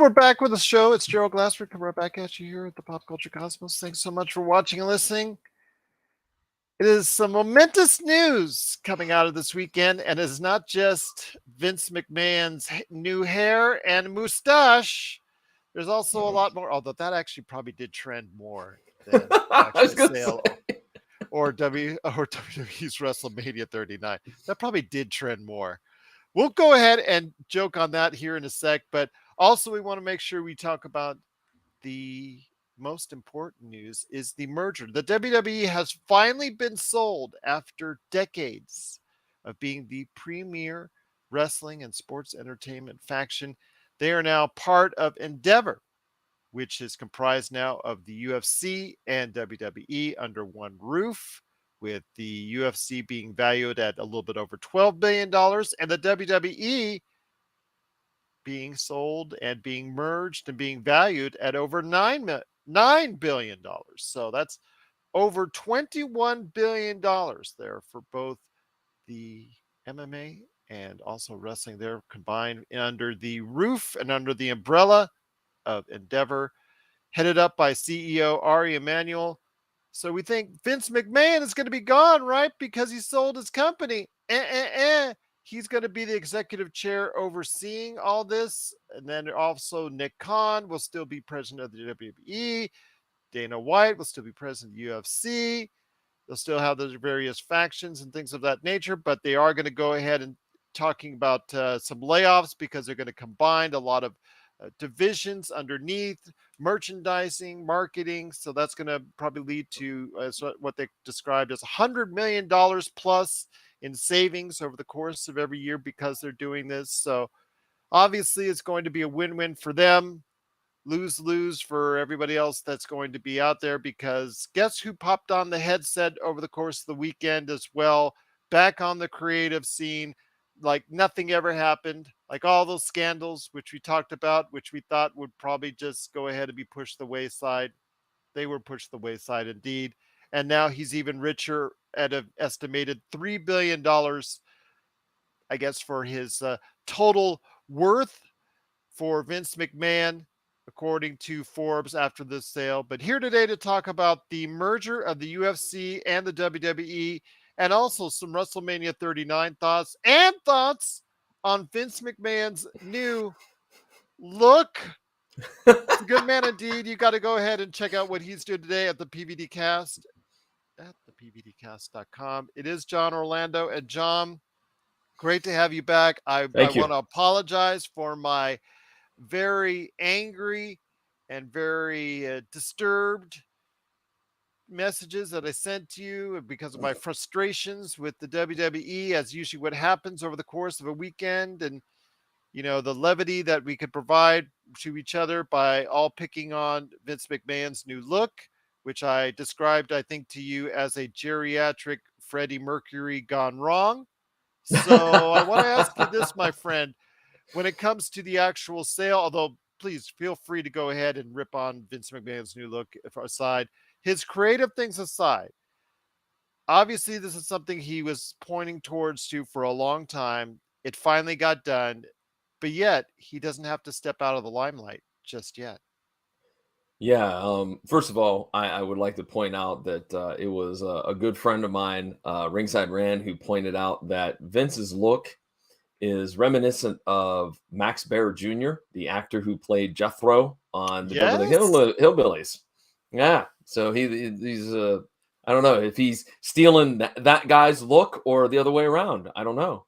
we're back with the show. It's Gerald Glassford coming right back at you here at the Pop Culture Cosmos. Thanks so much for watching and listening. It is some momentous news coming out of this weekend, and it's not just Vince McMahon's new hair and mustache. There's also a lot more, although that actually probably did trend more than actually sale or WWE's WrestleMania 39. That probably did trend more. We'll go ahead and joke on that here in a sec, but also we want to make sure we talk about the most important news is the merger. The WWE has finally been sold after decades of being the premier wrestling and sports entertainment faction. They are now part of Endeavor, which is comprised now of the UFC and WWE under one roof, with the UFC being valued at a little bit over $12 billion and the WWE being sold and being merged and being valued at over $9 billion. So that's over $21 billion there for both the MMA and also wrestling there combined under the roof and under the umbrella of Endeavor, headed up by CEO Ari Emanuel. So we think Vince McMahon is going to be gone, right? Because he sold his company. He's going to be the executive chair overseeing all this. And then also Nick Khan will still be president of the WWE. Dana White will still be president of the UFC. They'll still have those various factions and things of that nature, but they are going to go ahead and talking about some layoffs because they're going to combine a lot of divisions underneath merchandising, marketing. So that's going to probably lead to what they described as $100 million plus in savings over the course of every year because they're doing this. So obviously it's going to be a win-win for them, lose-lose for everybody else that's going to be out there, because guess who popped on the headset over the course of the weekend as well, back on the creative scene like nothing ever happened, like all those scandals which we talked about, which we thought would probably just go ahead and be pushed the wayside. They were pushed the wayside indeed. And now he's even richer at an estimated $3 billion, I guess, for his total worth for Vince McMahon, according to Forbes after this sale. But here today to talk about the merger of the UFC and the WWE, and also some WrestleMania 39 thoughts and thoughts on Vince McMahon's new look. It's a good man indeed. You got to go ahead and check out what he's doing today at the PVD Cast at thepvdcast.com. It is John Orlando. And John, great to have you back. I want to apologize for my very angry and very disturbed messages that I sent to you because of my frustrations with the WWE, as usually what happens over the course of a weekend, and the levity that we could provide to each other by all picking on Vince McMahon's new look, which I described, I think, to you as a geriatric Freddie Mercury gone wrong. So I want to ask you this, my friend. When it comes to the actual sale, although please feel free to go ahead and rip on Vince McMahon's new look aside, his creative things aside, obviously this is something he was pointing towards for a long time. It finally got done, but yet he doesn't have to step out of the limelight just yet. Yeah. First of all, I would like to point out that it was a good friend of mine, Ringside Rand, who pointed out that Vince's look is reminiscent of Max Baer Jr., the actor who played Jethro on the Beverly Hillbillies. Yeah, so he's I don't know if he's stealing that guy's look or the other way around. I don't know.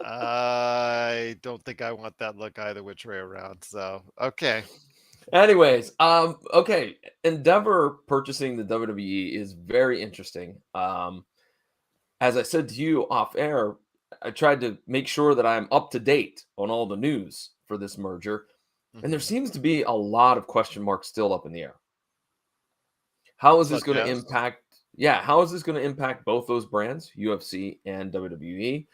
I don't think I want that look either which way around. So okay. Anyways, okay, Endeavor purchasing the WWE is very interesting. As I said to you off air, I tried to make sure that I'm up to date on all the news for this merger. And there seems to be a lot of question marks still up in the air. How is this going to impact? Yeah, how is this going to impact both those brands, UFC and WWE?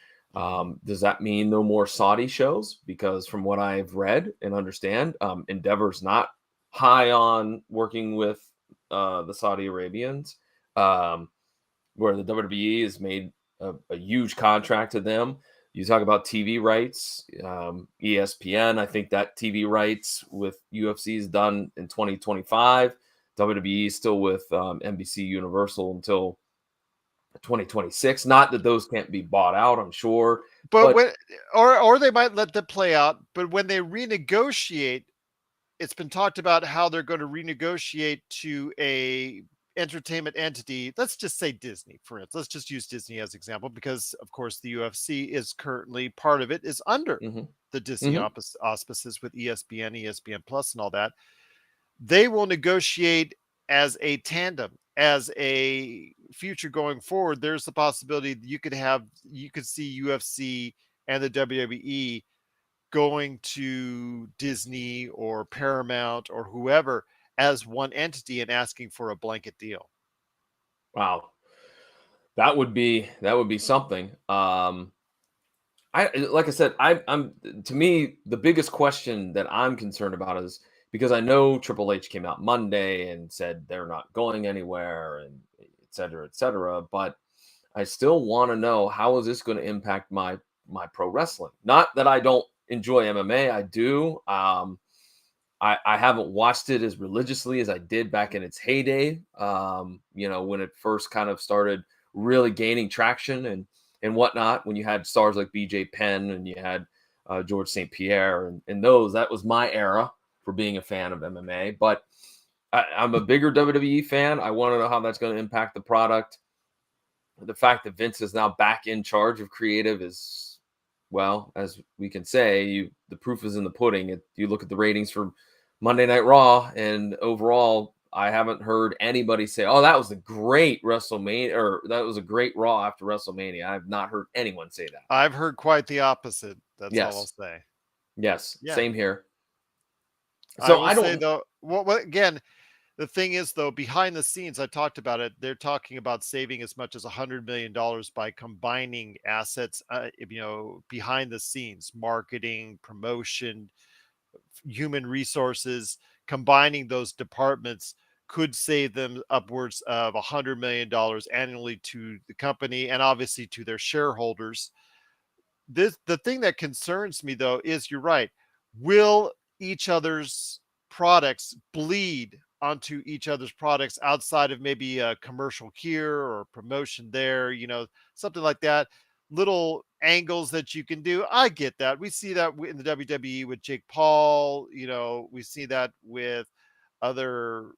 Does that mean no more Saudi shows? Because from what I've read and understand, Endeavor's not high on working with the Saudi Arabians, where the WWE has made a huge contract to them. You talk about TV rights, ESPN. I think that TV rights with UFC is done in 2025. WWE is still with NBC Universal until 2026. Not that those can't be bought out, I'm sure, But but when or they might let them play out, but when they renegotiate, it's been talked about how they're going to renegotiate to a entertainment entity. Let's just say Disney, for instance. Let's just use Disney as example because, of course, the UFC is currently part of it is under mhm, the Disney mhm. auspices with ESPN, ESPN Plus, and all that. They will negotiate as a tandem, as a future going forward. There's the possibility that you could see UFC and the WWE going to Disney or Paramount or whoever as one entity and asking for a blanket deal. Wow, that would be something. I like I said, I'm to me the biggest question that I'm concerned about is because I know Triple H came out Monday and said they're not going anywhere and et cetera, et cetera. But I still want to know how is this going to impact my pro wrestling? Not that I don't enjoy MMA, I do. I haven't watched it as religiously as I did back in its heyday. When it first kind of started really gaining traction and whatnot. When you had stars like BJ Penn and you had George St. Pierre and that was my era for being a fan of MMA. But I'm a bigger WWE fan. I want to know how that's going to impact the product. The fact that Vince is now back in charge of creative is, well, as we can say, the proof is in the pudding. You look at the ratings for Monday Night Raw, and overall, I haven't heard anybody say, "Oh, that was a great WrestleMania," or "That was a great Raw after WrestleMania." I've not heard anyone say that. I've heard quite the opposite. That's all I'll Yes, say. yes, Yeah. same here. I So will I say don't. though, again, the thing is though, behind the scenes, I talked about it. They're talking about saving as much as $100 million by combining assets, behind the scenes, marketing, promotion, human resources, combining those departments could save them upwards of $100 million annually to the company and obviously to their shareholders. The thing that concerns me though is you're right. Will each other's products bleed onto each other's products outside of maybe a commercial here or promotion there, something like that? Little angles that you can do. I get that. We see that in the WWE with Jake Paul. We see that with other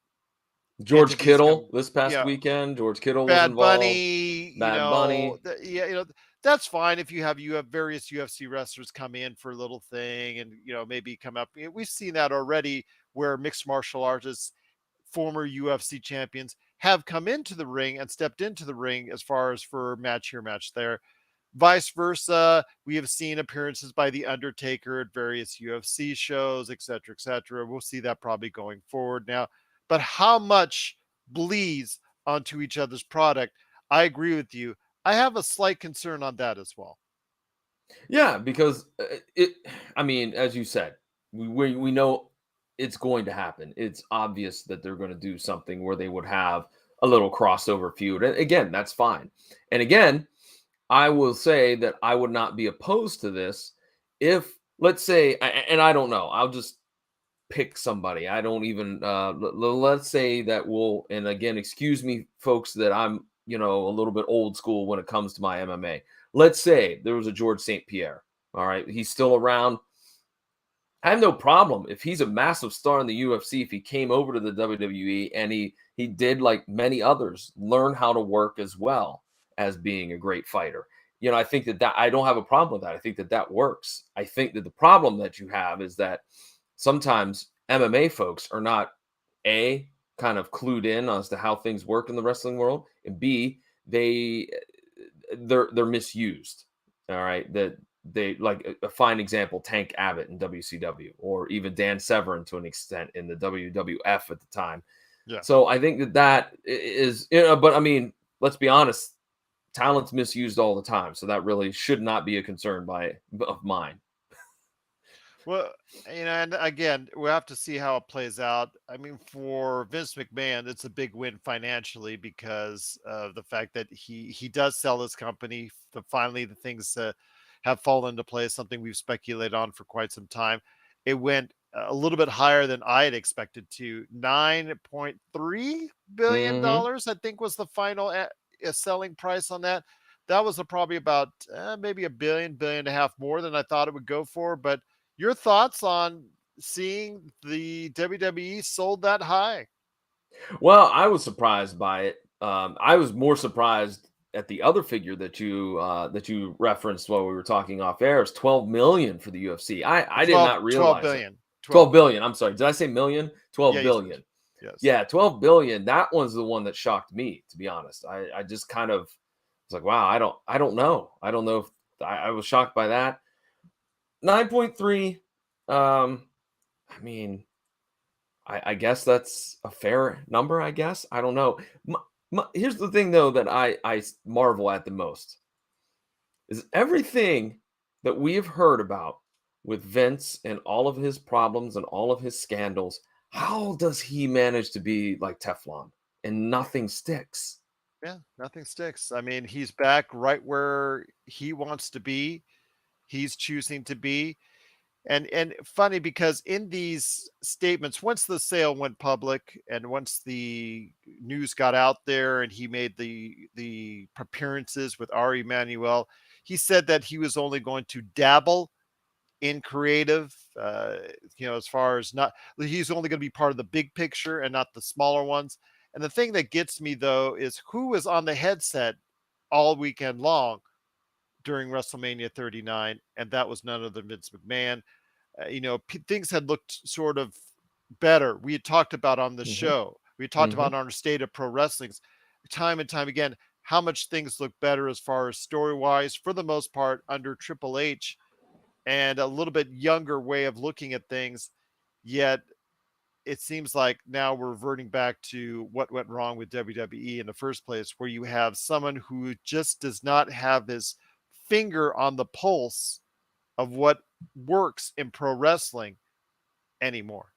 George entities Kittle come. this past Yeah, weekend. George Kittle was Bad involved. Bunny, Bad Bunny. yeah, that's fine if you have various UFC wrestlers come in for a little thing and maybe come up. We've seen that already where mixed martial artists, former UFC champions, have come into the ring and stepped into the ring as far as for match here, match there. Vice versa, we have seen appearances by The Undertaker at various UFC shows, et cetera, et cetera. We'll see that probably going forward now. But how much bleeds onto each other's product? I agree with you. I have a slight concern on that as well. Yeah, because it. I mean, as you said, we know it's going to happen. It's obvious that they're going to do something where they would have a little crossover feud, and again, that's fine. And again, I will say that I would not be opposed to this if, let's say, and I don't know. I'll just pick somebody. I don't even. Let's say that we'll. And again, excuse me, folks, that I'm a little bit old school when it comes to my MMA. Let's say there was a George St. Pierre. All right, he's still around. I have no problem if he's a massive star in the UFC. If he came over to the WWE and he did like many others, learn how to work as well as being a great fighter. I think that I don't have a problem with that. I think that works. I think that the problem that you have is that sometimes MMA folks are not a kind of clued in as to how things work in the wrestling world, and b they're misused. All right, that they like a fine example, Tank Abbott in WCW, or even Dan Severn to an extent in the WWF at the time. Yeah. So I think that is, but I mean, let's be honest, talent's misused all the time, so that really should not be a concern of mine. Well, and again, we'll have to see how it plays out. I mean, for Vince McMahon, it's a big win financially because of the fact that he does sell his company. Finally, the things have fallen into place, something we've speculated on for quite some time. It went a little bit higher than I had expected to. $9.3 billion, Mm-hmm. I think, was the final selling price on that. That was probably about maybe a billion and a half more than I thought it would go for. But your thoughts on seeing the WWE sold that high? Well, I was surprised by it. I was more surprised at the other figure that you referenced while we were talking off air is 12 million for the UFC. I did 12, not 12 realize it. billion. 12 12. billion. I'm sorry. Did I say million? Yeah, 12 you said. billion. Yes. Yeah, 12 billion. That one's the one that shocked me, to be honest. I just kind of was like, wow, I don't know. I don't know if I was shocked by that. 9.3. I mean, I guess that's a fair number, I guess. I don't know. Here's the thing, though, that I marvel at the most is everything that we have heard about with Vince and all of his problems and all of his scandals. How does he manage to be like Teflon and nothing sticks? Yeah, nothing sticks. I mean, he's back right where he wants to be. He's choosing to be. And funny because in these statements, once the sale went public and once the news got out there and he made the appearances with Ari Emanuel, he said that he was only going to dabble in creative, as far as not, he's only going to be part of the big picture and not the smaller ones. And the thing that gets me though is who was on the headset all weekend long during WrestleMania 39, and that was none other than Vince McMahon. Things had looked sort of better. We had talked about on the Hmm. show. We had talked Hmm. about on our State of Pro Wrestling's time and time again how much things look better as far as story wise for the most part under Triple H and a little bit younger way of looking at things. Yet it seems like now we're reverting back to what went wrong with WWE in the first place, where you have someone who just does not have his finger on the pulse of what works in pro wrestling anymore.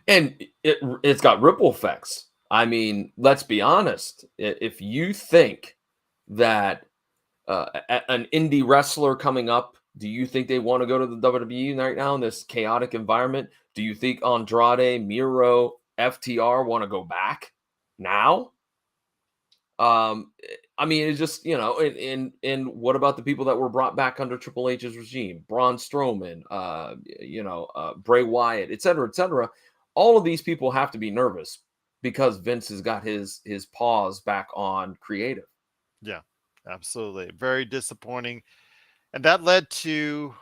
And it's got ripple effects. I mean, let's be honest. If you think that an indie wrestler coming up, do you think they want to go to the WWE right now in this chaotic environment? Do you think Andrade, Miro, FTR want to go back now? I mean, it's just and what about the people that were brought back under Triple H's regime? Braun Strowman, Bray Wyatt, et cetera, et cetera. All of these people have to be nervous because Vince has got his paws back on creative. Yeah, absolutely. Very disappointing. And that led to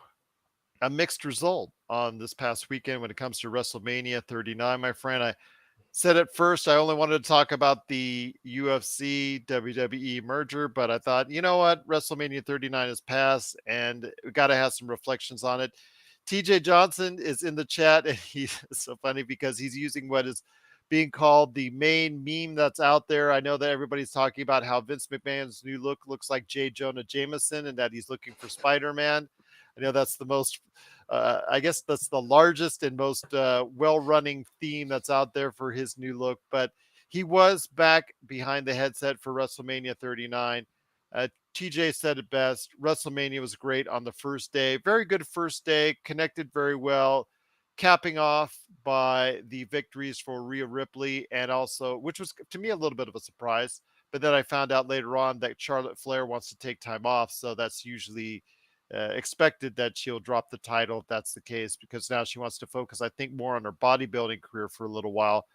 a mixed result on this past weekend when it comes to WrestleMania 39, my friend. I said at first I only wanted to talk about the UFC WWE merger, but I thought, you know what? WrestleMania 39 has passed and we got to have some reflections on it. TJ Johnson is in the chat and he's so funny because he's using what is being called the main meme that's out there. I know that everybody's talking about how Vince McMahon's new look looks like J. Jonah Jameson and that he's looking for Spider-Man. I know that's the most I guess that's the largest and most well-running theme that's out there for his new look. But he was back behind the headset for WrestleMania 39. TJ said it best. WrestleMania was great on the first day. Very good first day. Connected very well. Capping off by the victories for Rhea Ripley and also, which was to me a little bit of a surprise. But then I found out later on that Charlotte Flair wants to take time off. So that's usually expected that she'll drop the title if that's the case, because now she wants to focus, I think, more on her bodybuilding career for a little while.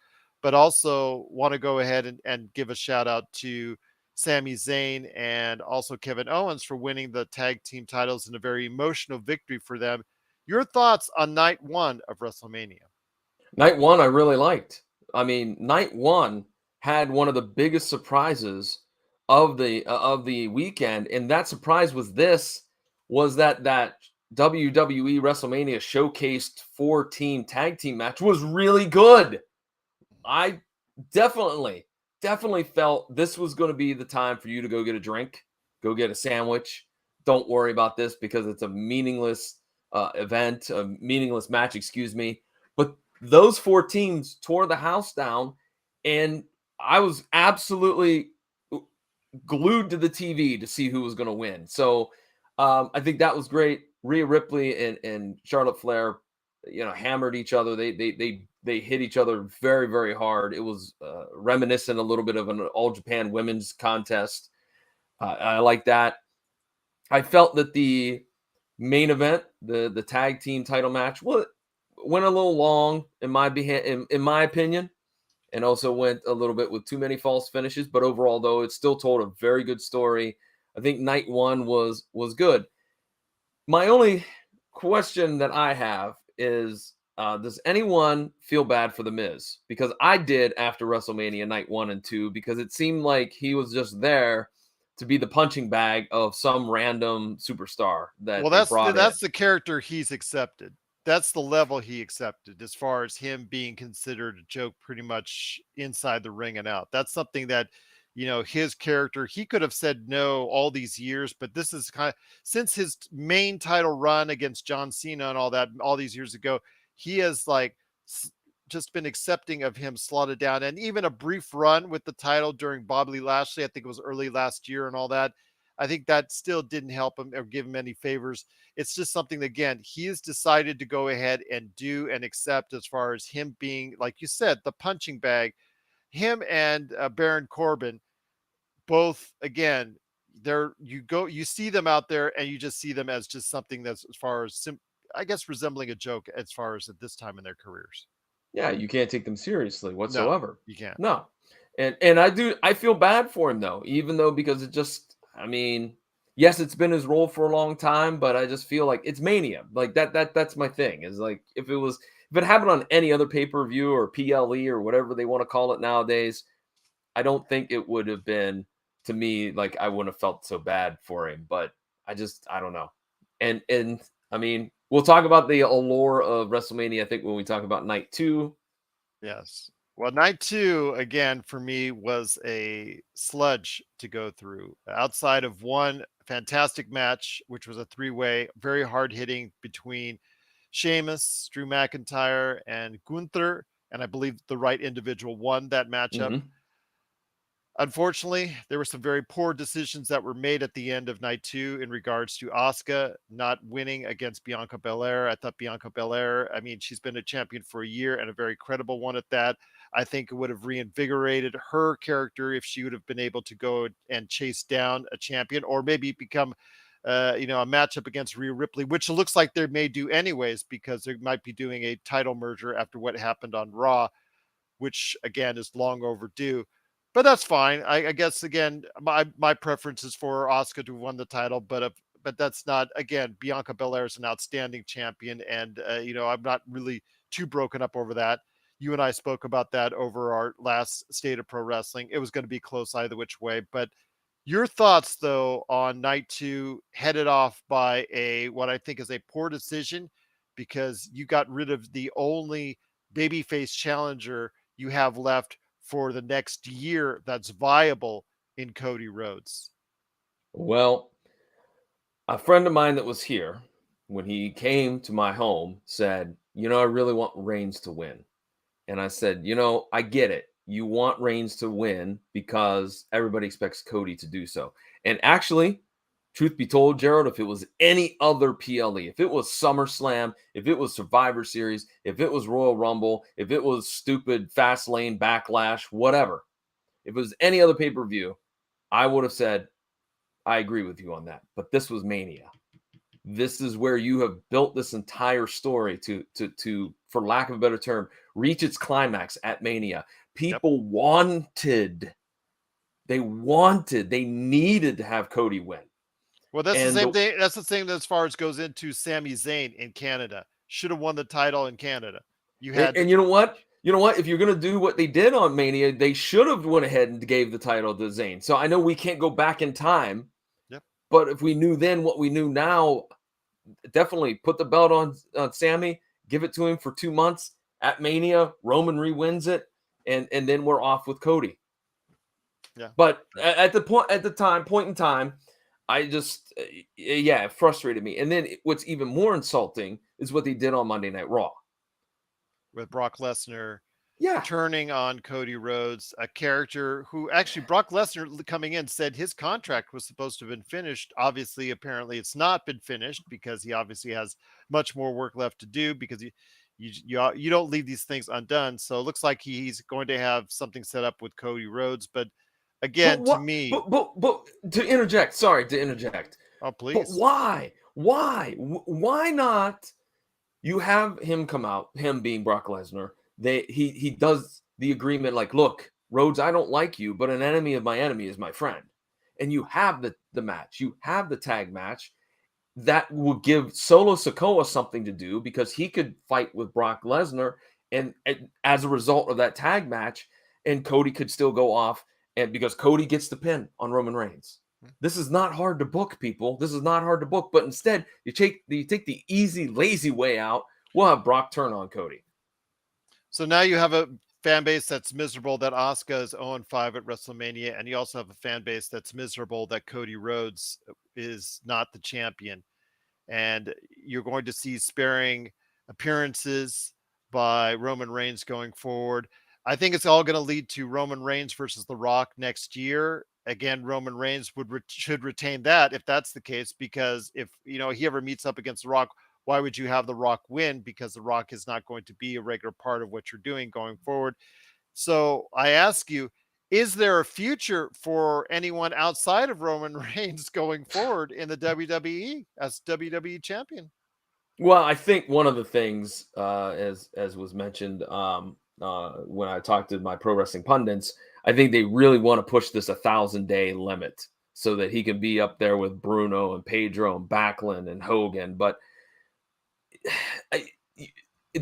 But also want to go ahead and give a shout out to Sami Zayn and also Kevin Owens for winning the tag team titles in a very emotional victory for them. Your thoughts on night one of WrestleMania? Night one, I really liked. I mean, night one had one of the biggest surprises of the weekend, and that surprise was that WWE WrestleMania showcased 4-team tag team match was really good. I definitely felt this was going to be the time for you to go get a drink, go get a sandwich. Don't worry about this because it's a meaningless event, a meaningless match, excuse me. But those 4 teams tore the house down, and I was absolutely glued to the TV to see who was going to win. So I think that was great. Rhea Ripley and Charlotte Flair, hammered each other. They hit each other very, very hard. It was reminiscent a little bit of an All Japan Women's contest. I like that. I felt that the main event, the tag team title match, went a little long in my opinion, and also went a little bit with too many false finishes. But overall, though, it still told a very good story. I think night one was good. My only question that I have is, does anyone feel bad for The Miz? Because I did after WrestleMania night 1 and 2, because it seemed like he was just there to be the punching bag of some random superstar that Well, they brought in. that's the character he's accepted. That's the level he accepted as far as him being considered a joke pretty much inside the ring and out. That's something that, his character, he could have said no all these years, but this is kind of since his main title run against John Cena and all that all these years ago, he has like just been accepting of him slotted down, and even a brief run with the title during Bobby Lashley, I think it was early last year and all that. I think that still didn't help him or give him any favors. It's just something that, again, he has decided to go ahead and do and accept as far as him being, like you said, the punching bag. Him and Baron Corbin, both, again, you see them out there and you just see them as just something that's as far as, I guess, resembling a joke as far as at this time in their careers. Yeah, you can't take them seriously No, whatsoever. you can't. No. And I feel bad for him though, even though, because it just, I mean, yes, it's been his role for a long time, but I just feel like it's Mania. Like that's my thing. Is like, if it happened on any other pay-per-view or PLE or whatever they want to call it nowadays, I don't think it would have been, to me, like, I wouldn't have felt so bad for him. But I don't know. And I mean, we'll talk about the allure of WrestleMania, I think, when we talk about night 2. Yes. Well, night 2, again, for me was a sludge to go through. Outside of one fantastic match, which was a three-way, very hard hitting between Sheamus, Drew McIntyre, and Gunther. And I believe the right individual won that matchup. Mhm. Unfortunately, there were some very poor decisions that were made at the end of night 2 in regards to Asuka not winning against Bianca Belair. I thought Bianca Belair, I mean, she's been a champion for a year and a very credible one at that. I think it would have reinvigorated her character if she would have been able to go and chase down a champion, or maybe become, a matchup against Rhea Ripley, which it looks like they may do anyways, because they might be doing a title merger after what happened on Raw, which again is long overdue. But that's fine. I guess, again, my preference is for Asuka to win the title, but that's not, again, Bianca Belair is an outstanding champion, and I'm not really too broken up over that. You and I spoke about that over our last State of Pro Wrestling. It was going to be close either which way. But your thoughts, though, on night 2, headed off by what I think is a poor decision, because you got rid of the only babyface challenger you have left for the next year that's viable in Cody Rhodes. Well, a friend of mine that was here when he came to my home said, I really want Reigns to win. And I said, I get it. You want Reigns to win because everybody expects Cody to do so. And actually, truth be told, Gerald, if it was any other PLE, if it was SummerSlam, if it was Survivor Series, if it was Royal Rumble, if it was stupid Fastlane, Backlash, whatever, if it was any other pay-per-view, I would have said, I agree with you on that. But this was Mania. This is where you have built this entire story to, for lack of a better term, reach its climax at Mania. People they needed to have Cody win. Well, that's the And same thing. That's the same as far as goes into Sami Zayn in Canada. Should have won the title in Canada. You had and you know what? You know what? If you're going to do what they did on Mania, they should have went ahead and gave the title to Zayn. So I know we can't go back in time, Yep. but if we knew then what we knew now, definitely put the belt on Sammy, give it to him for 2 months at Mania. Roman re-wins it, and then we're off with Cody. Yeah. But at the point in time, I just it frustrated me. And then what's even more insulting is what they did on Monday Night Raw with Brock Lesnar. Yeah. turning on Cody Rhodes, a character who actually Brock Lesnar coming in said his contract was supposed to have been finished. Obviously, apparently it's not been finished because he obviously has much more work left to do because you don't leave these things undone. So it looks like he's going to have something set up with Cody Rhodes. But But again, to what? me, But to interject. Sorry to interject. oh But please. why? Why not? You have him come out, him being Brock Lesnar. He does the agreement like, look, Rhodes, I don't like you, but an enemy of my enemy is my friend. And you have the match, you have the tag match that will give Solo Sikoa something to do because he could fight with Brock Lesnar, and as a result of that tag match, and Cody could still go off, and because Cody gets the pin on Roman Reigns. This is not hard to book, people. This is not hard to book, but instead you take the easy, lazy way out. We'll have Brock turn on Cody. So now you have a fan base that's miserable that Asuka is 0-5 at WrestleMania, and you also have a fan base that's miserable that Cody Rhodes is not the champion. And you're going to see sparing appearances by Roman Reigns going forward. I think it's all going to lead to Roman Reigns versus The Rock next year. Again, Roman Reigns should retain that if that's the case, because if he ever meets up against The Rock, why would you have The Rock win? Because The Rock is not going to be a regular part of what you're doing going forward. So I ask you, is there a future for anyone outside of Roman Reigns going forward in the WWE as WWE champion? Well, I think one of the things, as was mentioned when I talked to my pro wrestling pundits, I think they really want to push this 1,000-day limit so that he can be up there with Bruno and Pedro and Backlund and Hogan. But I,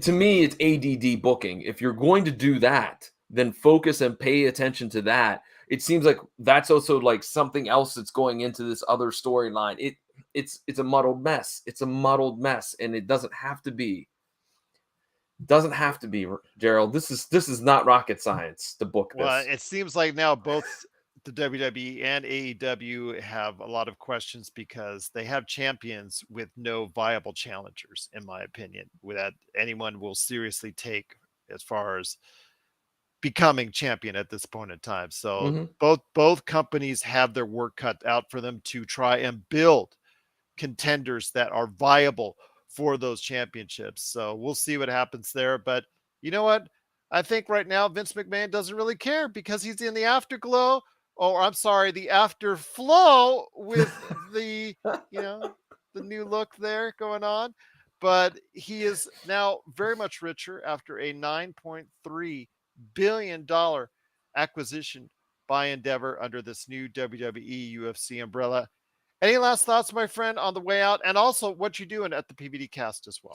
to me, it's ADD booking. If you're going to do that, then focus and pay attention to that. It seems like that's also like something else that's going into this other storyline. It's a muddled mess. It's a muddled mess, and it doesn't have to be. Doesn't have to be, Gerald. This is not rocket science to book Well, this. it seems like now both the WWE and AEW have a lot of questions because they have champions with no viable challengers, in my opinion, that anyone will seriously take as far as becoming champion at this point in time. So Mm-hmm. both companies have their work cut out for them to try and build contenders that are viable for those championships. So we'll see what happens there. But you know what? I think right now Vince McMahon doesn't really care because he's in the afterglow, or I'm sorry, the afterflow with the, you know, the new look there going on. But he is now very much richer after a $9.3 billion acquisition by Endeavor under this new WWE UFC umbrella. Any last thoughts, my friend, on the way out, and also what you're doing at the PVD cast as well?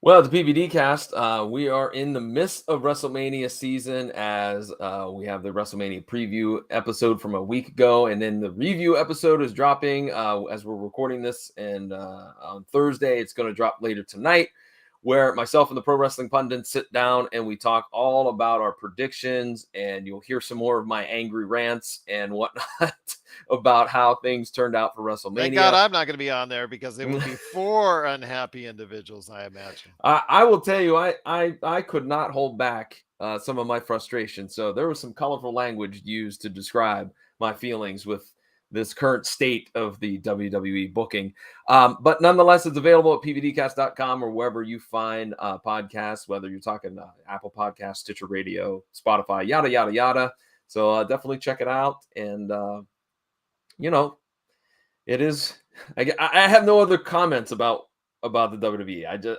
Well, the PVD cast, we are in the midst of WrestleMania season as we have the WrestleMania preview episode from a week ago, and then the review episode is dropping as we're recording this, and on Thursday it's going to drop later tonight, where myself and the pro wrestling pundits sit down and we talk all about our predictions, and you'll hear some more of my angry rants and whatnot about how things turned out for Thank God WrestleMania. I'm not going to be on there because it would be four unhappy individuals, I imagine. I will tell you, I could not hold back some of my frustration. So there was some colorful language used to describe my feelings with this current state of the WWE booking. But nonetheless, it's available at pvdcast.com or wherever you find podcasts, whether you're talking Apple Podcasts, Stitcher Radio, Spotify, yada, yada, yada. So definitely check it out. And, you know, it is, I have no other comments about the WWE.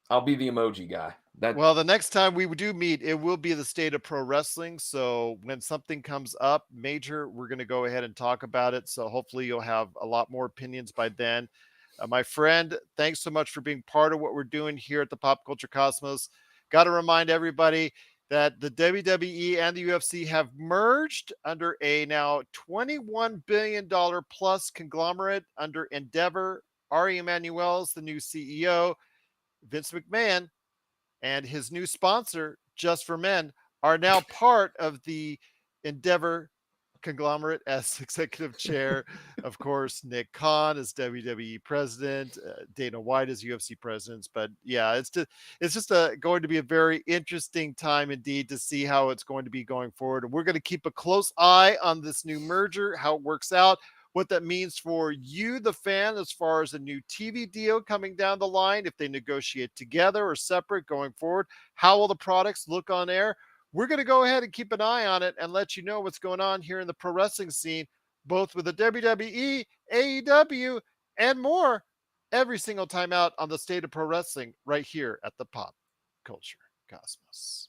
I'll be the emoji guy. Well, the next time we do meet, it will be the state of pro wrestling. So when something comes up major, we're going to go ahead and talk about it. So hopefully you'll have a lot more opinions by then. My friend, thanks so much for being part of what we're doing here at the Pop Culture Cosmos. Got to remind everybody that the WWE and the UFC have merged under a now $21 billion plus conglomerate under Endeavor. Ari Emanuel is the new CEO. Vince McMahon and his new sponsor, Just for Men, are now part of the Endeavor conglomerate as executive chair. Of course, Nick Khan is WWE president, Dana White is UFC president. But yeah, it's just going to be a very interesting time indeed to see how it's going to be going forward. And we're going to keep a close eye on this new merger, how it works out, what that means for you, the fan, as far as a new TV deal coming down the line, if they negotiate together or separate going forward. How will the products look on air? We're going to go ahead and keep an eye on it and let you know what's going on here in the pro wrestling scene, both with the WWE, AEW, and more every single time out on the State of Pro Wrestling right here at the Pop Culture Cosmos.